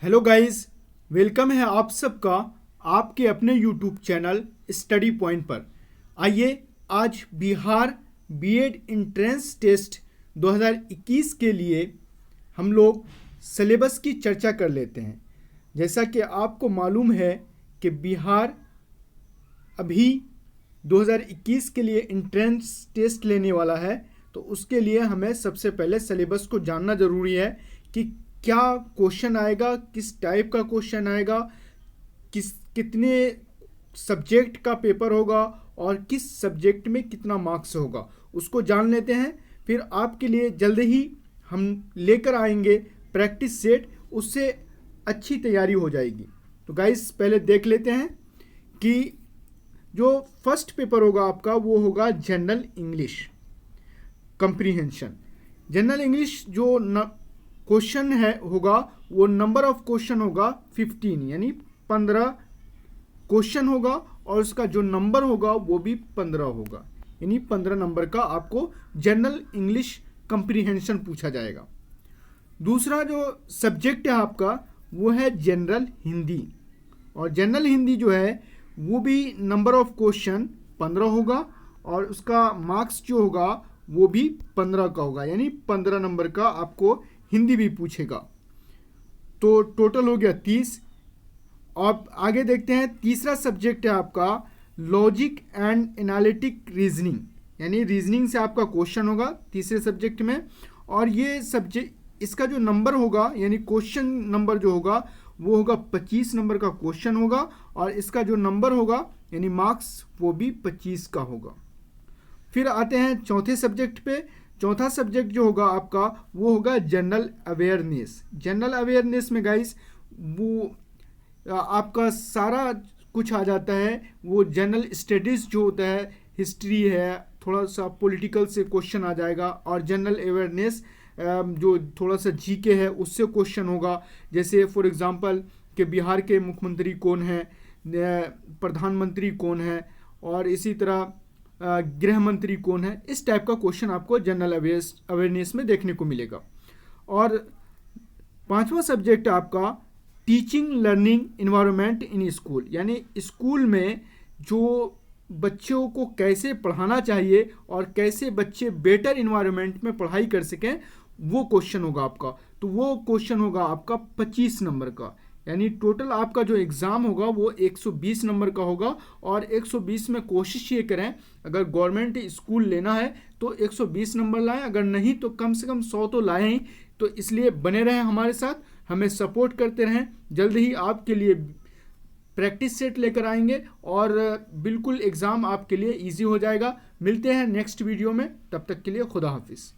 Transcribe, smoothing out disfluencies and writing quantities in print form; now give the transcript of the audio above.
Hello guys, welcome है आप सबका आपके अपने यूट्यूब चैनल स्टडी पॉइंट पर। आइए आज बिहार बीएड एंट्रेंस टेस्ट 2021 के लिए हम लोग सिलेबस की चर्चा कर लेते हैं। जैसा कि आपको मालूम है कि बिहार अभी 2021 के लिए एंट्रेंस टेस्ट लेने वाला है, तो उसके लिए हमें सबसे पहले सिलेबस को जानना ज़रूरी है कि क्या क्वेश्चन आएगा, किस टाइप का क्वेश्चन आएगा, कितने सब्जेक्ट का पेपर होगा और किस सब्जेक्ट में कितना मार्क्स होगा, उसको जान लेते हैं। फिर आपके लिए जल्द ही हम लेकर आएंगे प्रैक्टिस सेट, उससे अच्छी तैयारी हो जाएगी। तो गाइस पहले देख लेते हैं कि जो फर्स्ट पेपर होगा आपका वो होगा general English comprehension. General English जो क्वेश्चन है होगा वो नंबर ऑफ क्वेश्चन होगा 15, यानी 15 क्वेश्चन होगा और उसका जो नंबर होगा वो भी 15 होगा, यानी 15 नंबर का आपको जनरल इंग्लिश कंप्रीहेंशन पूछा जाएगा। दूसरा जो सब्जेक्ट है आपका वो है जनरल हिंदी, और जनरल हिंदी जो है वो भी नंबर ऑफ क्वेश्चन 15 होगा और उसका मार्क्स जो होगा वो भी 15 का होगा, यानी 15 नंबर का आपको हिंदी भी पूछेगा। तो टोटल हो गया 30। अब आगे देखते हैं, तीसरा सब्जेक्ट है आपका लॉजिक एंड एनालिटिक रीजनिंग, यानी रीजनिंग से आपका क्वेश्चन होगा तीसरे सब्जेक्ट में। और ये सब्जेक्ट इसका जो नंबर होगा यानी क्वेश्चन नंबर जो होगा वो होगा 25 नंबर का क्वेश्चन होगा और इसका जो नंबर होगा यानी मार्क्स वो भी 25 का होगा। फिर आते हैं चौथे सब्जेक्ट पे। चौथा सब्जेक्ट जो होगा आपका वो होगा जनरल अवेयरनेस। जनरल अवेयरनेस में गाइस वो आपका सारा कुछ आ जाता है। वो जनरल स्टडीज़ जो होता है, हिस्ट्री है, थोड़ा सा पॉलिटिकल से क्वेश्चन आ जाएगा, और जनरल अवेयरनेस जो थोड़ा सा जीके है उससे क्वेश्चन होगा। जैसे फॉर एग्जांपल कि बिहार के मुख्यमंत्री कौन है, प्रधानमंत्री कौन है, और इसी तरह गृह मंत्री कौन है, इस टाइप का क्वेश्चन आपको जनरल अवेयरनेस में देखने को मिलेगा। और पांचवा सब्जेक्ट आपका teaching learning environment in school, यानी स्कूल में जो बच्चों को कैसे पढ़ाना चाहिए और कैसे बच्चे बेटर इन्वायरमेंट में पढ़ाई कर सकें, वो क्वेश्चन होगा आपका। तो वो क्वेश्चन होगा आपका 25 नंबर का, यानी टोटल आपका जो एग्ज़ाम होगा वो 120 नंबर का होगा। और 120 में कोशिश ये करें, अगर गवर्नमेंट स्कूल लेना है तो 120 नंबर लाएं, अगर नहीं तो कम से कम 100 तो लाएं ही। तो इसलिए बने रहें हमारे साथ, हमें सपोर्ट करते रहें। जल्द ही आपके लिए प्रैक्टिस सेट लेकर आएंगे और बिल्कुल एग्ज़ाम आपके लिए ईजी हो जाएगा। मिलते हैं नेक्स्ट वीडियो में, तब तक के लिए खुदा हाफिज़।